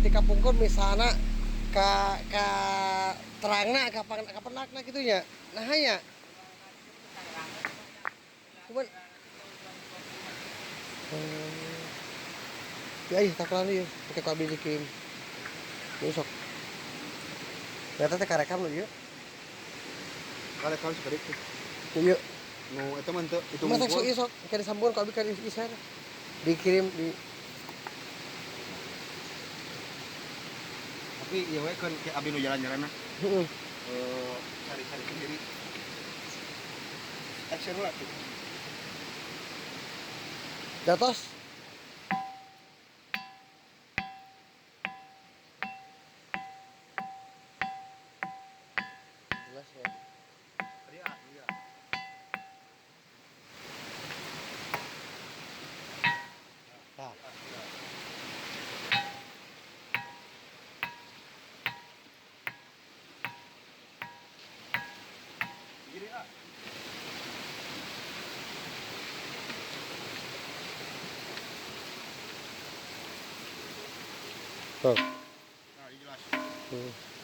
ketika pungkur misalnya ka terangna ka penakna gitu nya. Nah nya. Cuman ya tak lan ieu pakai kabel dikirim. Besok. Ternyata teh karekam lu ieu. Kalau seperti itu. Ieu. Nu eta mah teu itu Matak ngumpul. sok kayak disambungkan kabel ka isar. Dikirim di Tapi ya we kan kayak abdi nu jalan-jalan nah. heeh. Cari-cari sendiri. Action lah tuh. Datos. Jelas ya. Tadi iya. Nah, Gini ah. tuh. Nah, dijelas. Hmm.